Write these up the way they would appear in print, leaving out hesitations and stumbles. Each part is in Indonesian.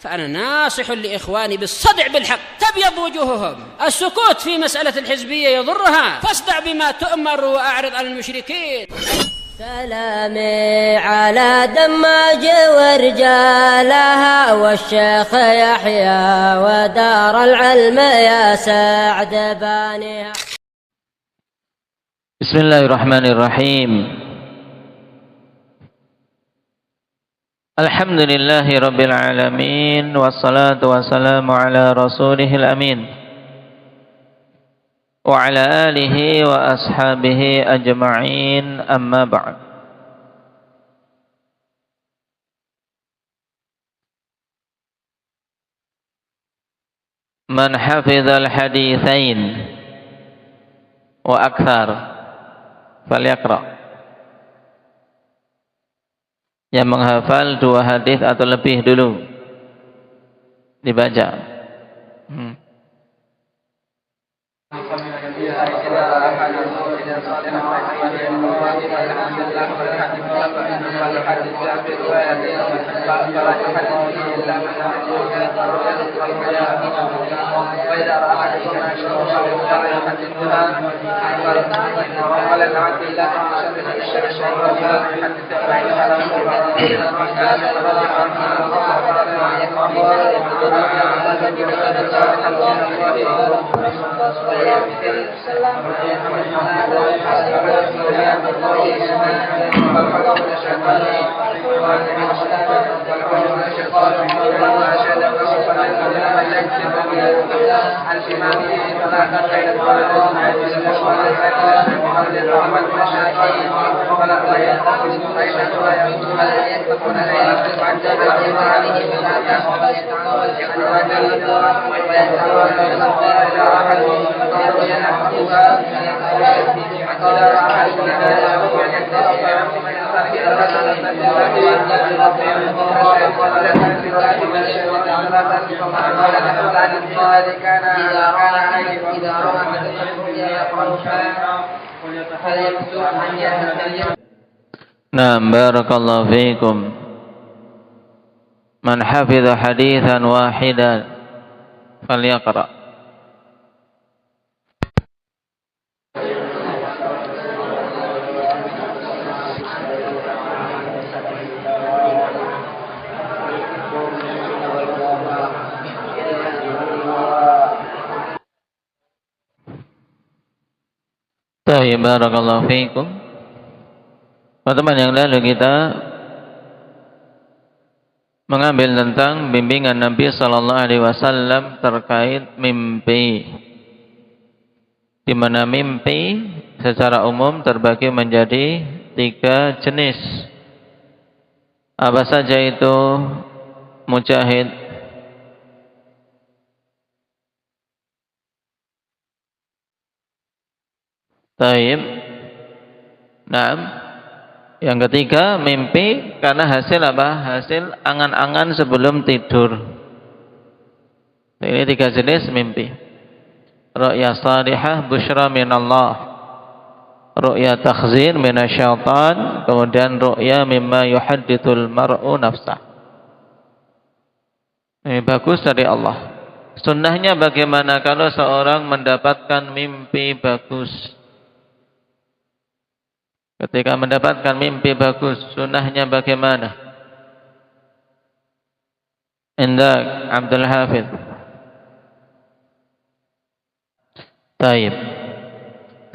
فأنا ناصح لإخواني بالصدع بالحق، تبيض وجوههم. السكوت في مسألة الحزبية يضرها، فاصدع بما تؤمر وأعرض عن المشركين. سلامي على دماج ورجالها والشيخ يحيى ودار العلم يا سعد بانيها. بسم الله الرحمن الرحيم. الحمد لله رب العالمين والصلاة والسلام على رسوله الأمين وعلى آله وأصحابه أجمعين، أما بعد. من حفظ الحديثين وأكثر فليقرأ. Yang menghafal 2 hadis atau lebih dulu dibaca. Naam, barakallahu fiikum. Man hafidha hadithan wahidan falyaqra. Baik, barakallahu fiikum. Pertemuan yang lalu kita mengambil tentang bimbingan Nabi sallallahu alaihi wasallam terkait mimpi, di mana mimpi secara umum terbagi menjadi 3 jenis. Apa saja itu, Mujahid? Taib. Naam. Yang ketiga, mimpi karena hasil apa? Hasil angan-angan sebelum tidur. Ini 3 jenis mimpi. Ru'ya salihah busyra minallah, ru'ya takhzir minasyaitan, kemudian ru'ya mimma yuhaddithul mar'u nafsah. Ini bagus dari Allah. Sunnahnya bagaimana kalau seorang mendapatkan mimpi bagus? Ketika mendapatkan mimpi bagus, sunnahnya bagaimana? Indak Abdul Hafidh. Taib.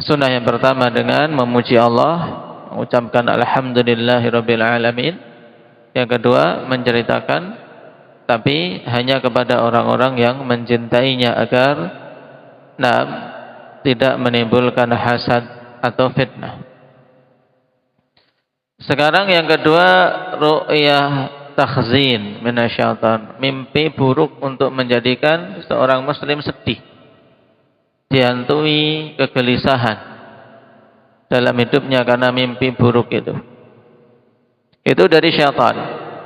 Sunnah yang pertama dengan memuji Allah, mengucapkan alhamdulillahirabbil alamin. Yang kedua, menceritakan, tapi hanya kepada orang-orang yang mencintainya agar tidak menimbulkan hasad atau fitnah. Sekarang yang kedua, ru'yah takhzin minasyaitan, mimpi buruk untuk menjadikan seorang muslim sedih, dihantui kegelisahan dalam hidupnya karena mimpi buruk itu. Itu dari syaitan.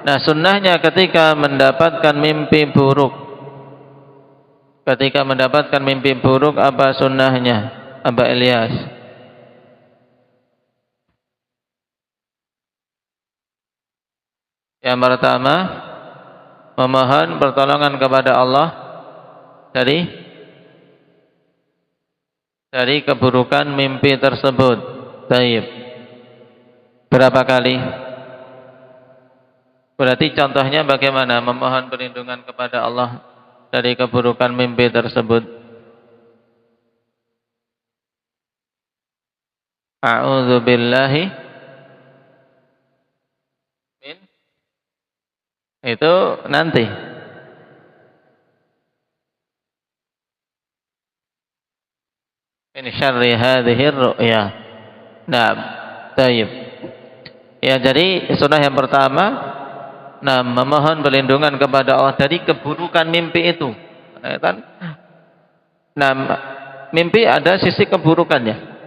Nah, sunnahnya ketika mendapatkan mimpi buruk, apa sunnahnya, Aba Ilyas? Yang pertama, memohon pertolongan kepada Allah dari keburukan mimpi tersebut. Baik. Berapa kali? Berarti contohnya bagaimana memohon perlindungan kepada Allah dari keburukan mimpi tersebut? A'udzu billahi min, itu nanti. Min syarri hadhihi ru'ya. Nah, baik. Ya, jadi sunnah yang pertama, memohon perlindungan kepada Allah dari keburukan mimpi itu. Kan? Mimpi ada sisi keburukannya.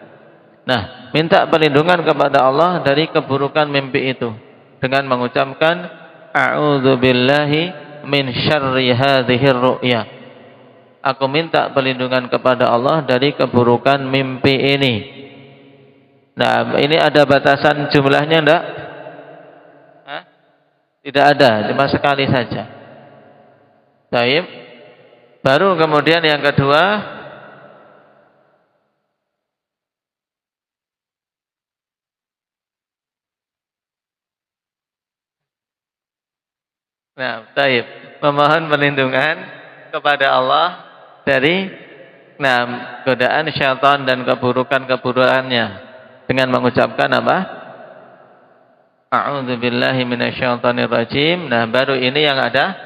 Minta perlindungan kepada Allah dari keburukan mimpi itu dengan mengucapkan a'udzu billahi min syarri hadhihi ru'ya. Aku minta perlindungan kepada Allah dari keburukan mimpi ini. Ini ada batasan jumlahnya enggak? Tidak ada, cuma sekali saja. Baik. Baru kemudian yang kedua, baik, memohon perlindungan kepada Allah dari godaan syaitan dan keburukan-keburukannya dengan mengucapkan apa? A'udzu billahi minasyaitonir rajim. Baru ini yang ada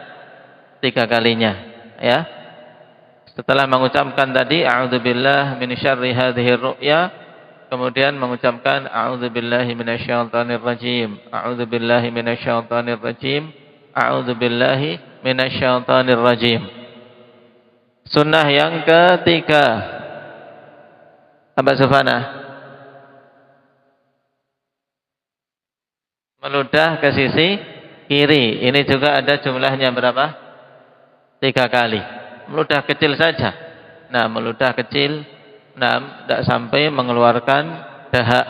3 kalinya, ya. Setelah mengucapkan tadi a'udzu billahi minasyarri hadhihi ru'ya, kemudian mengucapkan a'udzu billahi minasyaitonir rajim. A'udzu billahi minasyaitonir rajim. A'udzu billahi minasyaitonir rajim. Sunnah yang ketiga. Abah Sufana, meludah ke sisi kiri. Ini juga ada jumlahnya berapa? 3 kali. Meludah kecil saja. Meludah kecil. Tidak sampai mengeluarkan dahak.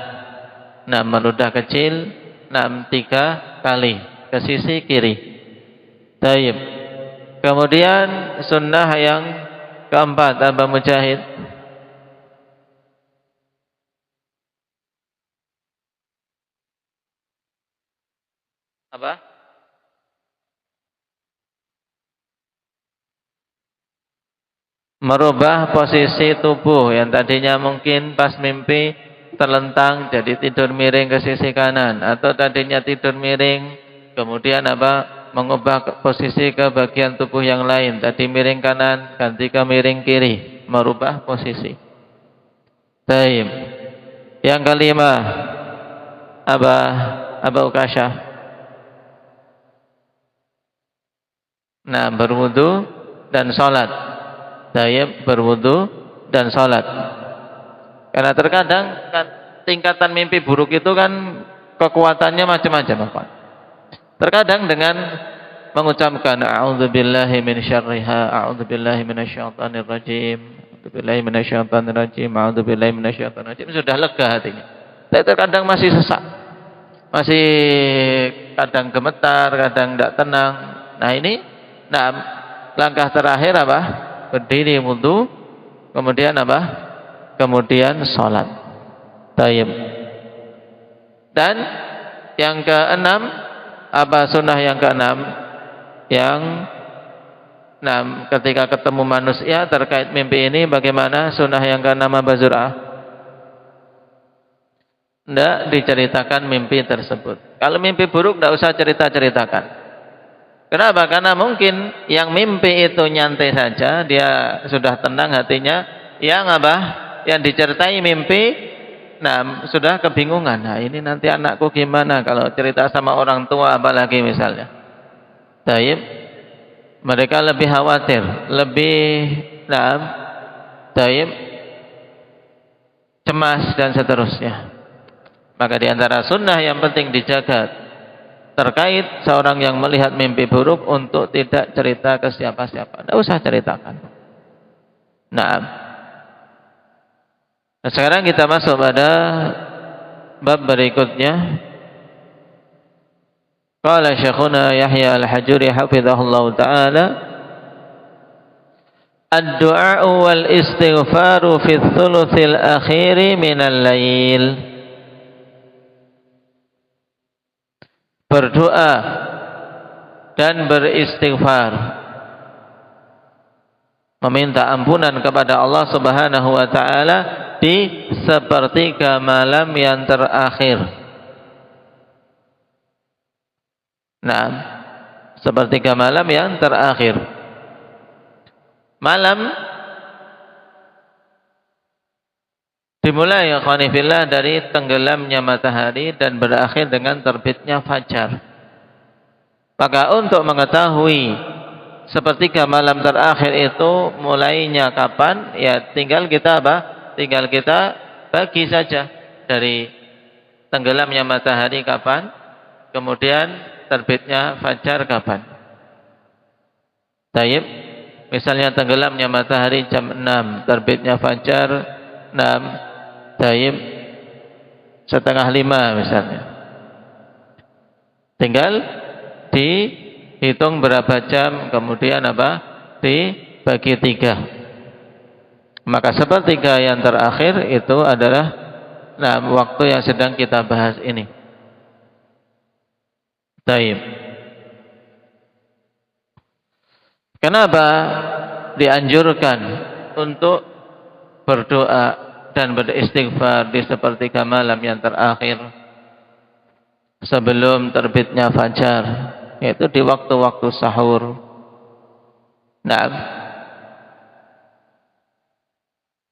Meludah kecil. 3 kali ke sisi kiri. Baik. Kemudian sunnah yang keempat, Abah Mujahid. Apa? Merubah posisi tubuh yang tadinya mungkin pas mimpi terlentang jadi tidur miring ke sisi kanan, atau tadinya tidur miring kemudian mengubah posisi ke bagian tubuh yang lain, tadi miring kanan ganti ke miring kiri, merubah posisi. Baik. Yang kelima, Abah Ukasha. Berwudu dan sholat. Berwudu dan sholat. Karena terkadang kan tingkatan mimpi buruk itu kan kekuatannya macam-macam, Pak. Terkadang dengan mengucapkan a'udzubillahi min syarriha, a'udzubillahi minasyaitonir rajim, a'udzubillahi minasyaitonir rajim, a'udzubillahi minasyaitonir rajim, sudah lega hatinya. Tapi terkadang masih sesak. Masih kadang gemetar, kadang tidak tenang. Ini langkah terakhir apa? Berdiri wudu, kemudian apa? Kemudian sholat. Tayyib. Dan yang keenam, sunnah yang keenam? Yang ketika ketemu manusia terkait mimpi ini, bagaimana sunnah yang keenam, Abah Zur'ah? Tidak diceritakan mimpi tersebut. Kalau mimpi buruk tidak usah cerita-ceritakan. Kenapa? Karena mungkin yang mimpi itu nyantai saja, dia sudah tenang hatinya. Yang diceritai mimpi, sudah kebingungan. Ini nanti anakku gimana kalau cerita sama orang tua, apalagi misalnya. Taib, mereka lebih khawatir, lebih cemas dan seterusnya. Maka di antara sunnah yang penting dijaga terkait seorang yang melihat mimpi buruk untuk tidak cerita ke siapa-siapa. Tidak usah ceritakan. Sekarang kita masuk pada bab berikutnya. Qala Syekhuna Yahya Al-Hajuri hafizahullah ta'ala, ad-du'a wal istighfaru fi thuluthil akhiri minal lail. Berdoa dan beristighfar, meminta ampunan kepada Allah Subhanahu wa taala di sepertiga malam yang terakhir. Nah, sepertiga malam yang terakhir. Malam dimulai ya khonifillah dari tenggelamnya matahari dan berakhir dengan terbitnya fajar. Maka untuk mengetahui sepertiga malam terakhir itu mulainya kapan, ya tinggal kita apa? Tinggal kita bagi saja dari tenggelamnya matahari kapan, kemudian terbitnya fajar kapan. Taib, misalnya tenggelamnya matahari jam 6, terbitnya fajar 6, taib setengah 5 misalnya. Tinggal dihitung berapa jam, kemudian apa? Dibagi 3. Maka sepertiga yang terakhir itu adalah waktu yang sedang kita bahas ini. Taib. Kenapa dianjurkan untuk berdoa dan beristighfar di sepertiga malam yang terakhir sebelum terbitnya fajar, yaitu di waktu-waktu sahur?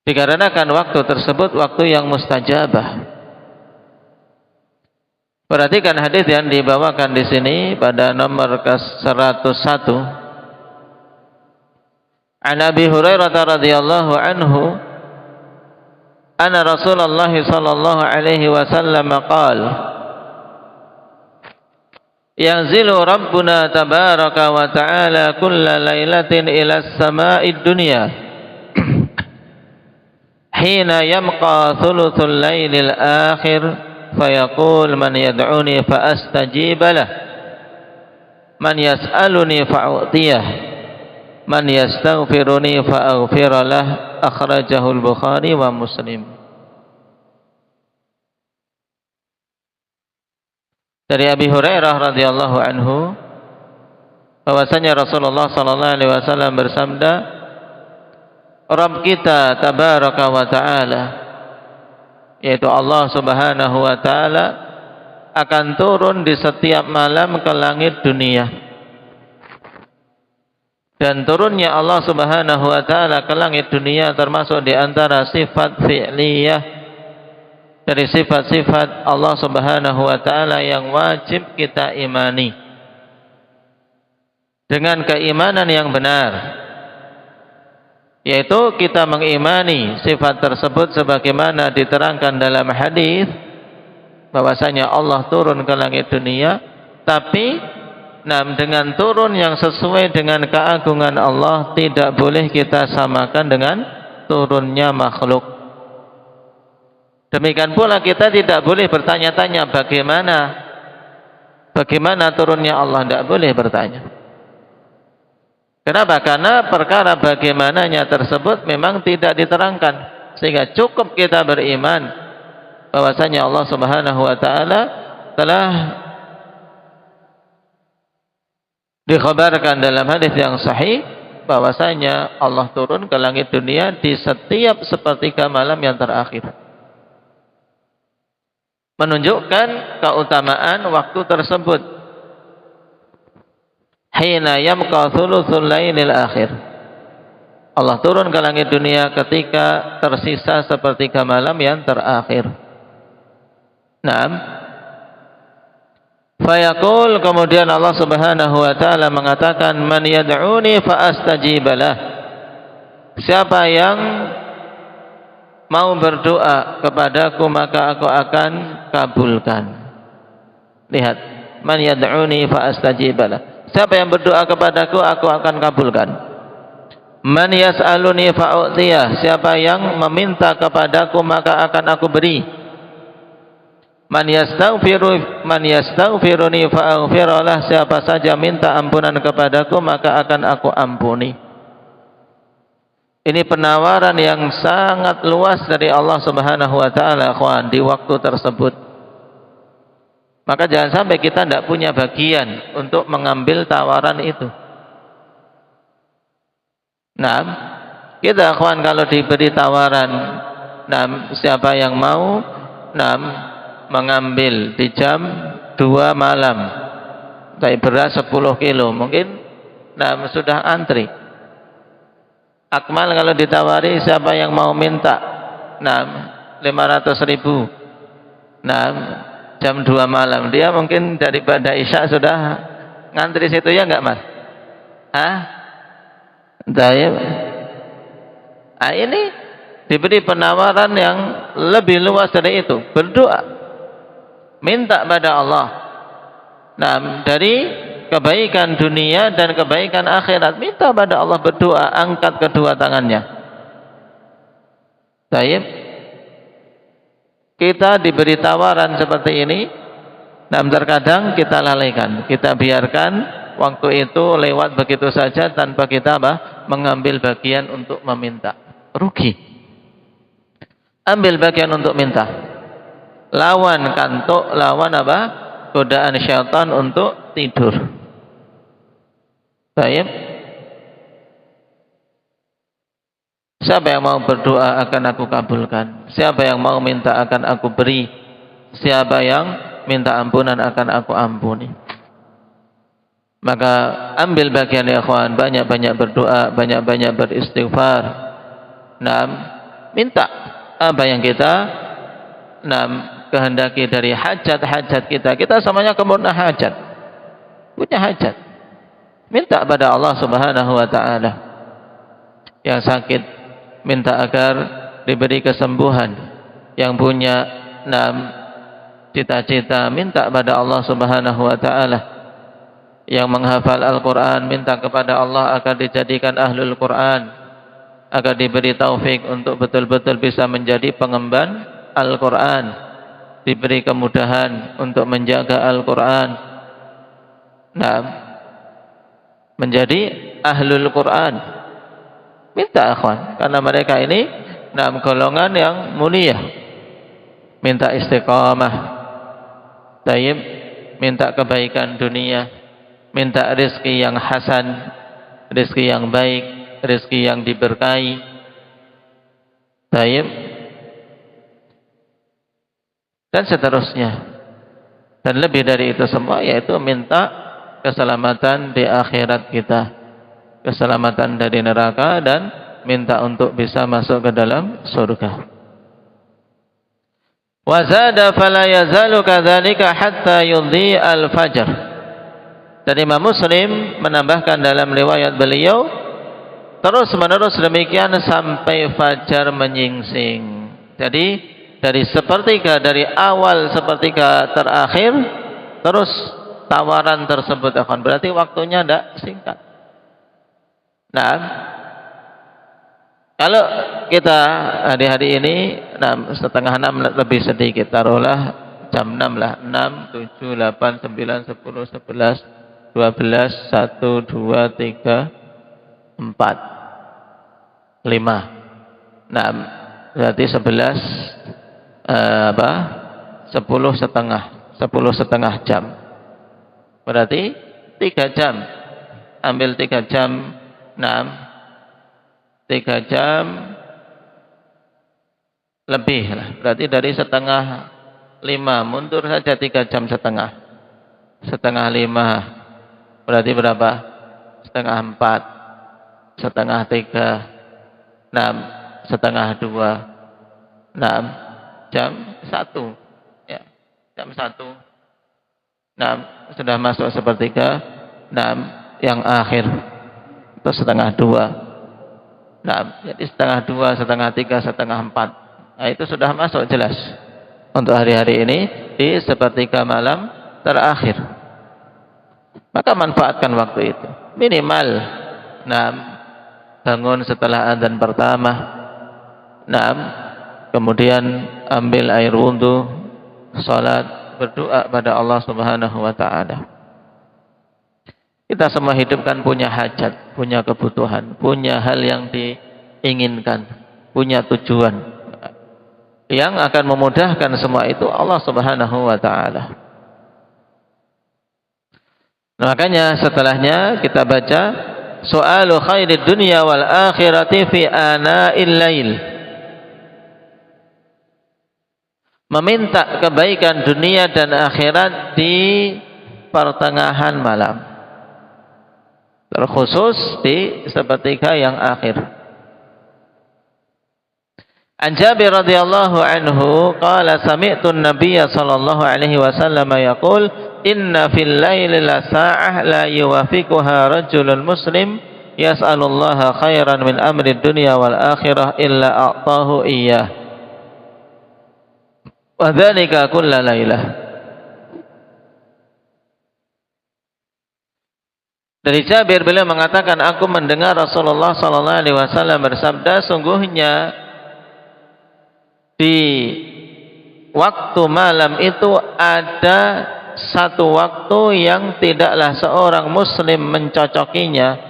Dikarenakan waktu tersebut waktu yang mustajabah. Perhatikan hadis yang dibawakan di sini pada nomor ke-101. An Abi Hurairah radhiyallahu anhu anna Rasulullah sallallahu alaihi wasallam qala, yanzilu rabbuna tabaraka wa ta'ala kulla lailatin ila as-sama'id dunya hina yamqa thuluthul lailil akhir fayaqul man yad'uni fa astajib lah, man yas'aluni fa'utiyah, man yastaghfiruni fa aghfir lah. Akhrajahul Bukhari wa Muslim. Dari Abi Hurairah radhiyallahu anhu bahwasanya Rasulullah sallallahu alaihi wasallam bersabda, Rabb kita tabaraka wa taala, yaitu Allah Subhanahu wa taala, akan turun di setiap malam ke langit dunia. Dan turunnya Allah Subhanahu wa taala ke langit dunia termasuk di antara sifat fi'liyah dari sifat-sifat Allah Subhanahu wa taala yang wajib kita imani dengan keimanan yang benar, yaitu kita mengimani sifat tersebut sebagaimana diterangkan dalam hadis bahwasanya Allah turun ke langit dunia, tapi dengan turun yang sesuai dengan keagungan Allah, tidak boleh kita samakan dengan turunnya makhluk. Demikian pula kita tidak boleh bertanya-tanya bagaimana turunnya Allah, tidak boleh bertanya. Kenapa? Karena perkara bagaimananya tersebut memang tidak diterangkan, sehingga cukup kita beriman bahwasanya Allah Subhanahu wa taala telah dikhabarkan dalam hadis yang sahih bahwasanya Allah turun ke langit dunia di setiap sepertiga malam yang terakhir, menunjukkan keutamaan waktu tersebut. Hina yamqa thuluthul lailil akhir, Allah turun ke langit dunia ketika tersisa sepertiga malam yang terakhir. Fayaqul, kemudian Allah Subhanahu wa taala mengatakan, man yad'uni fa astajib lah, siapa yang mau berdoa kepadaku maka aku akan kabulkan. Lihat, man yad'uni fa astajib lah, siapa yang berdoa kepadaku aku akan kabulkan. Man yas'aluni fa u'tiyah, siapa yang meminta kepadaku maka akan aku beri. Man yastaghfiruni fa'aghfiralah, siapa saja minta ampunan kepadaku maka akan aku ampuni. Ini penawaran yang sangat luas dari Allah Subhanahu wa taala, ikhwan, di waktu tersebut. Maka jangan sampai kita tidak punya bagian untuk mengambil tawaran itu. Nah, kita, ikhwan, kalau diberi tawaran, nah, siapa yang mau, nah, mengambil di jam 2 malam tapi beras 10 kilo mungkin sudah antri. Akmal kalau ditawari siapa yang mau minta 500.000 jam 2 malam, dia mungkin daripada Isya sudah ngantri situ, ya enggak Mas? Ini diberi penawaran yang lebih luas dari itu. Berdoa, minta pada Allah dari kebaikan dunia dan kebaikan akhirat. Minta pada Allah, berdoa, angkat kedua tangannya. Baik, kita diberi tawaran seperti ini, terkadang kita lalaikan, kita biarkan waktu itu lewat begitu saja tanpa kita mengambil bagian untuk meminta. Rugi. Ambil bagian untuk minta. Lawan kantuk, lawan godaan syaitan untuk tidur. Baik. Siapa yang mau berdoa akan aku kabulkan. Siapa yang mau minta akan aku beri. Siapa yang minta ampunan akan aku ampuni. Maka ambil bagian, ya ikhwan, banyak-banyak berdoa, banyak-banyak beristighfar. Minta apa yang kita kehendaki dari hajat-hajat kita. Kita semuanya kemudian hajat, punya hajat, minta pada Allah Subhanahu wa taala. Yang sakit minta agar diberi kesembuhan. Yang punya cita-cita minta pada Allah Subhanahu wa taala. Yang menghafal Al-Qur'an minta kepada Allah agar dijadikan ahlul Qur'an, agar diberi taufik untuk betul-betul bisa menjadi pengemban Al-Qur'an, diberi kemudahan untuk menjaga Al-Quran, menjadi ahlul Quran. Minta, akhwan, karena mereka ini golongan yang mulia. Minta istiqamah, tayyib, minta kebaikan dunia, minta rezeki yang hasan, rezeki yang baik, rezeki yang diberkahi, tayyib, dan seterusnya. Dan lebih dari itu semua, yaitu minta keselamatan di akhirat kita, keselamatan dari neraka, dan minta untuk bisa masuk ke dalam surga. Wa zada fala yazalu kadzalika hatta yudhi al-fajr. Dan Imam Muslim menambahkan dalam riwayat beliau, terus menerus demikian sampai fajar menyingsing. Jadi dari sepertiga, dari awal sepertiga terakhir, terus tawaran tersebut akan berarti waktunya tidak singkat. Nah, kalau kita hari-hari ini 5:30 lebih sedikit, taruhlah jam 6 lah, 6, 7, 8, 9, 10, 11, 12, 1, 2, 3, 4, 5. Nah, berarti 10 setengah jam. Berarti 3 jam. Ambil 3 jam, 3 jam lebih lah. Berarti dari 4:30 mundur saja 3 jam setengah. 4:30 berarti berapa? 3:30, 1:30, 1:30, jam 1, ya, jam 1. Sudah masuk sepertiga, yang akhir itu 1:30. Jadi 1:30, 1:30, 1:30. Nah, itu sudah masuk jelas untuk hari-hari ini di sepertiga malam terakhir. Maka manfaatkan waktu itu. Minimal bangun setelah adzan pertama. Kemudian ambil air wudhu, salat, berdoa pada Allah Subhanahu wa taala. Kita semua hidup kan punya hajat, punya kebutuhan, punya hal yang diinginkan, punya tujuan. Yang akan memudahkan semua itu Allah Subhanahu wa taala. Makanya setelahnya kita baca su'alu khairid dunya wal akhirati fi ana'il lail. Meminta kebaikan dunia dan akhirat di pertengahan malam. Terkhusus di sepertiga yang akhir. An Jabir radhiyallahu anhu qala sami'tu an-nabiy sallallahu alaihi wasallam yaqul inna fil laili la sa'ah la yuwafiquha rajulun muslim yas'alullaha khairan min amri dunya wal akhirah illa a'tahu iyyah wa dzalika kulla lailah. Dari Jabir beliau mengatakan aku mendengar Rasulullah sallallahu alaihi wasallam bersabda sungguhnya di waktu malam itu ada satu waktu yang tidaklah seorang muslim mencocokinya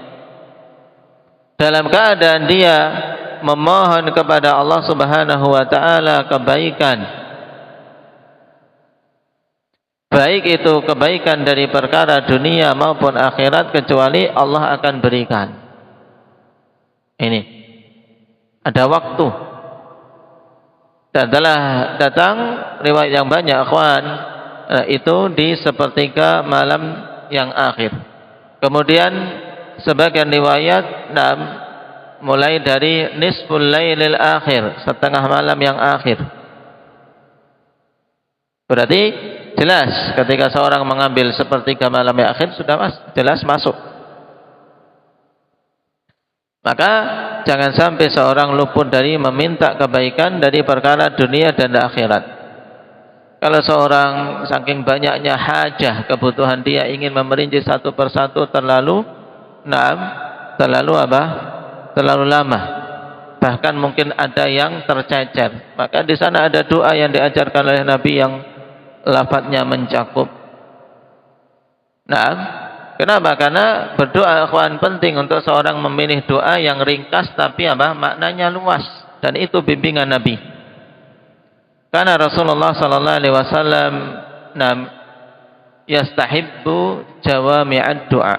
dalam keadaan dia memohon kepada Allah Subhanahu wa taala kebaikan, baik itu kebaikan dari perkara dunia maupun akhirat, kecuali Allah akan berikan. Ini ada waktu. Dan telah datang riwayat yang banyak akhwan, itu di sepertiga malam yang akhir. Kemudian sebagian riwayat mulai dari nisful lailil akhir, setengah malam yang akhir. Berarti jelas ketika seorang mengambil sepertiga malam yang akhir sudah jelas masuk. Maka jangan sampai seorang luput dari meminta kebaikan dari perkara dunia dan akhirat. Kalau seorang saking banyaknya hajah, kebutuhan dia ingin memerinci satu persatu terlalu lama. Bahkan mungkin ada yang tercecer. Maka di sana ada doa yang diajarkan oleh Nabi yang lafadznya mencakup. Kenapa? Karena berdoa ikhwan penting untuk seorang memilih doa yang ringkas tapi maknanya luas, dan itu bimbingan Nabi. Karena Rasulullah sallallahu alaihi wasallam yastahibbu jawami'ad du'a.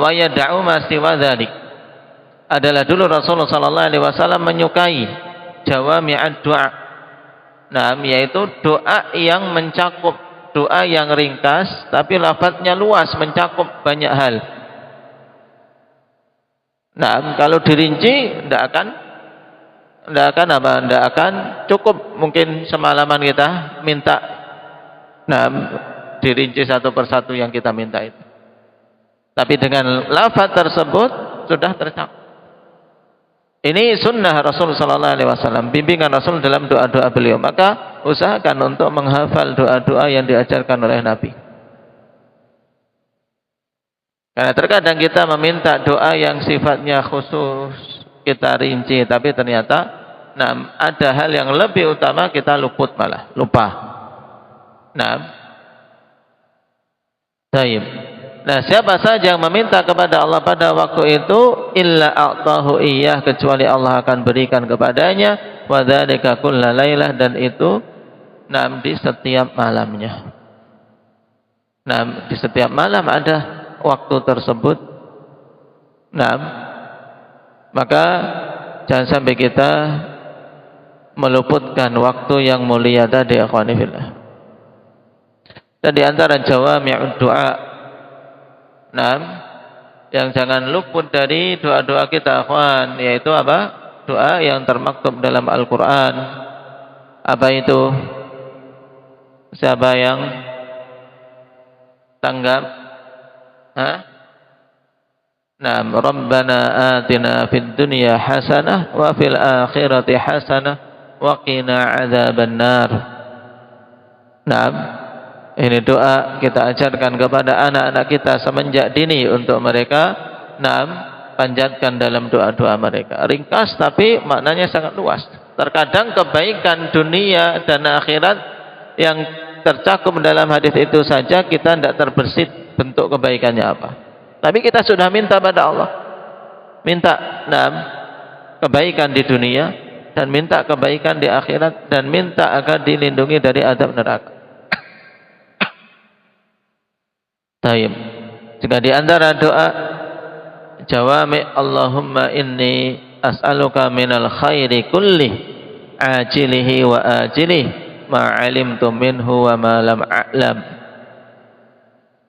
Wa yad'u ma siwa dzalik. Adalah dulu Rasulullah sallallahu alaihi wasallam menyukai jawami'ad du'a. Yaitu doa yang mencakup, doa yang ringkas tapi lafadznya luas, mencakup banyak hal. Kalau dirinci tidak akan cukup. Mungkin semalaman kita minta dirinci satu persatu yang kita minta itu. Tapi dengan lafadz tersebut sudah tercakup. Ini sunnah Rasul sallallahu alaihi wasallam, bimbingan Rasul dalam doa-doa beliau. Maka usahakan untuk menghafal doa-doa yang diajarkan oleh Nabi. Karena terkadang kita meminta doa yang sifatnya khusus, kita rinci, tapi ternyata ada hal yang lebih utama kita lupa. Siapa saja yang meminta kepada Allah pada waktu itu illa a'tahu iyyah, kecuali Allah akan berikan kepadanya, wa dzalika kulla lailah, dan itu di setiap malamnya. Di setiap malam ada waktu tersebut. Maka jangan sampai kita meluputkan waktu yang mulia tadi, akhwani fillah. Dan di antara jawami'ud du'a, yang jangan luput dari doa-doa kita, akhwan, yaitu doa yang termaktub dalam Al-Quran. Apa itu? Siapa yang tanggap? Rabbana atina fid dunya hasanah wa fil akhirati hasanah wa qina adzabannar. Ini doa kita ajarkan kepada anak-anak kita semenjak dini untuk mereka panjatkan dalam doa-doa mereka. Ringkas tapi maknanya sangat luas. Terkadang kebaikan dunia dan akhirat yang tercakup dalam hadis itu saja kita tidak terbersit bentuk kebaikannya apa. Tapi kita sudah minta pada Allah, minta kebaikan di dunia dan minta kebaikan di akhirat dan minta agar dilindungi dari azab neraka. Taib. Jika di antara doa jawami Allahumma inni as'aluka minal khairi kulli ajilihi wa ajilihi ma 'alimtu minhu wa ma lam a'lam.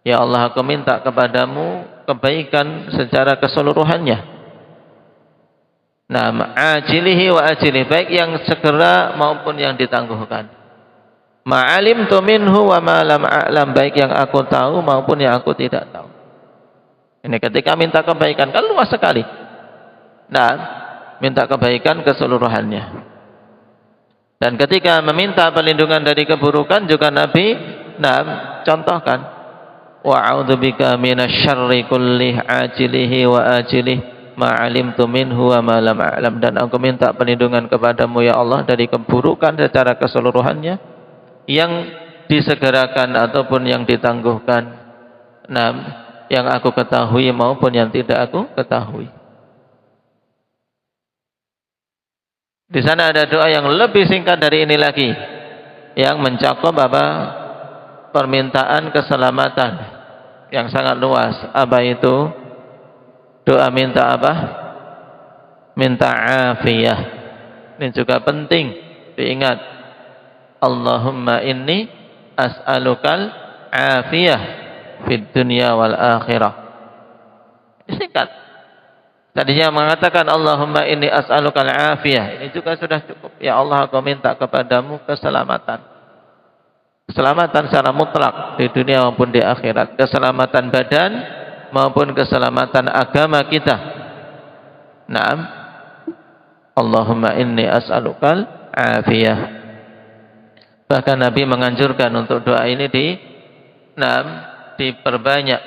Ya Allah, aku minta kepadamu kebaikan secara keseluruhannya. Nah, ajilihi wa ajilihi, baik yang segera maupun yang ditangguhkan. Ma 'alimtu minhu wa ma lam a'lam, baik yang aku tahu maupun yang aku tidak tahu. Ini ketika minta kebaikan kan luas sekali. Nah, minta kebaikan keseluruhannya. Dan ketika meminta perlindungan dari keburukan juga Nabi contohkan, wa a'udzubika minasyarri kulli ajilihi wa ajilihi ma 'alimtu minhu wa ma lam a'lam, dan aku minta perlindungan kepadamu ya Allah dari keburukan secara keseluruhannya, yang disegerakan ataupun yang ditangguhkan, yang aku ketahui maupun yang tidak aku ketahui. Di sana ada doa yang lebih singkat dari ini lagi, yang mencakup permintaan keselamatan yang sangat luas. Apa itu? Doa minta apa? Minta afiyah. Ini juga penting diingat. Allahumma inni as'alukal afiyah fid dunya wal akhirah. Singkat. Tadinya mengatakan Allahumma inni as'alukal afiyah. Ini juga sudah cukup. Ya Allah, aku minta kepadamu keselamatan. Keselamatan secara mutlak di dunia maupun di akhirat. Keselamatan badan maupun keselamatan agama kita. Naam. Allahumma inni as'alukal afiyah. Bahkan Nabi menganjurkan untuk doa ini diperbanyak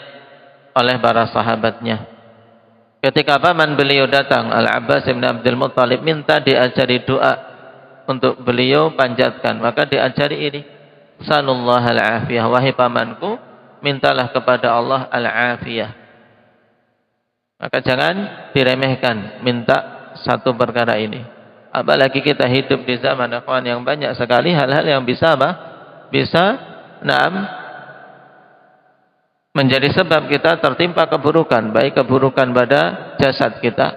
oleh para sahabatnya. Ketika paman beliau datang, Al-Abbas bin Abdul Muttalib, minta diajari doa untuk beliau panjatkan, maka diajari ini, sallallahu al-afiyah, wahai pamanku, mintalah kepada Allah al-afiyah. Maka jangan diremehkan minta satu perkara ini. Apalagi kita hidup di zaman akhwan yang banyak sekali hal-hal yang bisa menjadi sebab kita tertimpa keburukan, baik keburukan pada jasad kita,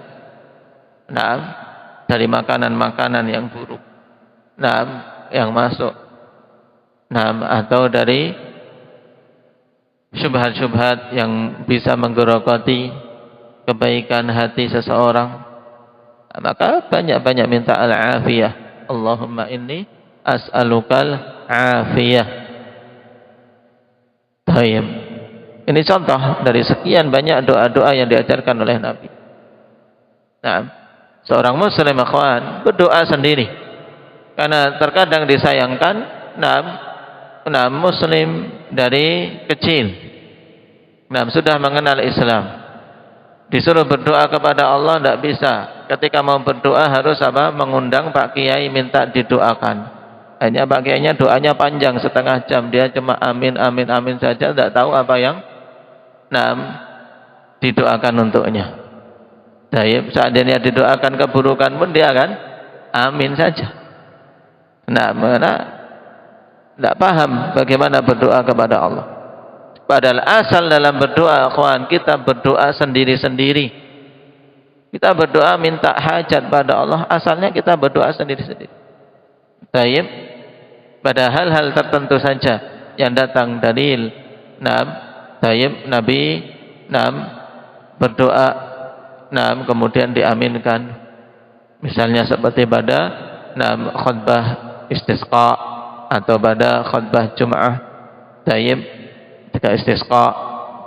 dari makanan-makanan yang buruk, yang masuk, atau dari syubhat-syubhat yang bisa menggerogoti kebaikan hati seseorang. Maka banyak-banyak minta al-afiyah. Allahumma inni as'alukal afiyah. Tayyib. Ini contoh dari sekian banyak doa-doa yang diajarkan oleh Nabi. Seorang muslim akhwan berdoa sendiri. Karena terkadang disayangkan, muslim dari kecil, sudah mengenal Islam, disuruh berdoa kepada Allah tidak bisa. Ketika mau berdoa harus mengundang Pak Kiai minta didoakan. Hanya Pak Kiainya doanya panjang setengah jam, dia cuma amin amin amin saja, tidak tahu apa yang didoakan untuknya. Seandainya didoakan keburukan pun dia akan amin saja. Tidak paham bagaimana berdoa kepada Allah. Padahal asal dalam berdoa, akhwan, kita berdoa sendiri-sendiri. Kita berdoa minta hajat pada Allah, asalnya kita berdoa sendiri-sendiri. Tayyib. Pada hal-hal tertentu saja yang datang dalil, tayyib, Nabi berdoa, kemudian diaminkan. Misalnya seperti pada khutbah istisqa atau pada khutbah Jum'ah, tayyib, ketika istisqa,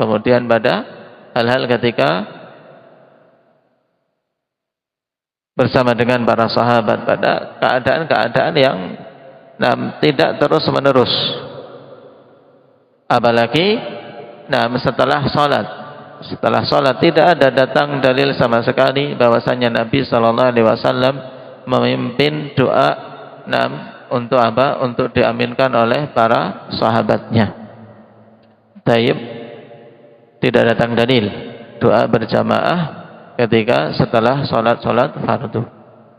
kemudian pada hal-hal ketika bersama dengan para sahabat pada keadaan-keadaan yang tidak terus-menerus. Apalagi setelah sholat tidak ada datang dalil sama sekali bahwasanya Nabi SAW memimpin doa untuk apa? Untuk diaminkan oleh para sahabatnya. Taib, tidak datang dalil doa berjamaah ketika setelah sholat fardu.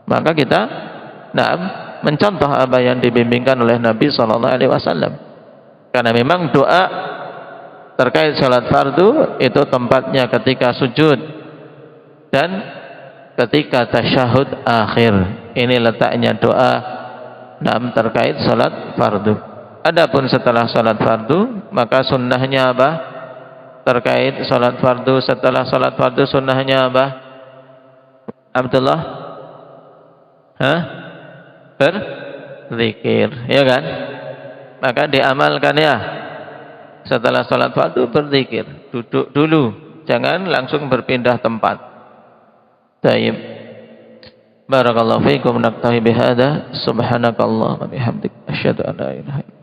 Maka kita mencontoh apa yang dibimbingkan oleh Nabi SAW. Karena memang doa terkait sholat fardu itu tempatnya ketika sujud dan ketika tasyahud akhir. Ini letaknya doa terkait sholat fardu. Adapun setelah sholat fardu, maka sunnahnya apa? Terkait sholat fardu, setelah sholat fardu sunnahnya apa? Abdullah? Berzikir, ya kan? Maka diamalkan ya. Setelah sholat fardu berzikir, duduk dulu, jangan langsung berpindah tempat. Taib. Barakallahu fiikum, naktafi bihadza, subhanakallahumma bihamdik, asyhadu an la ilaha illa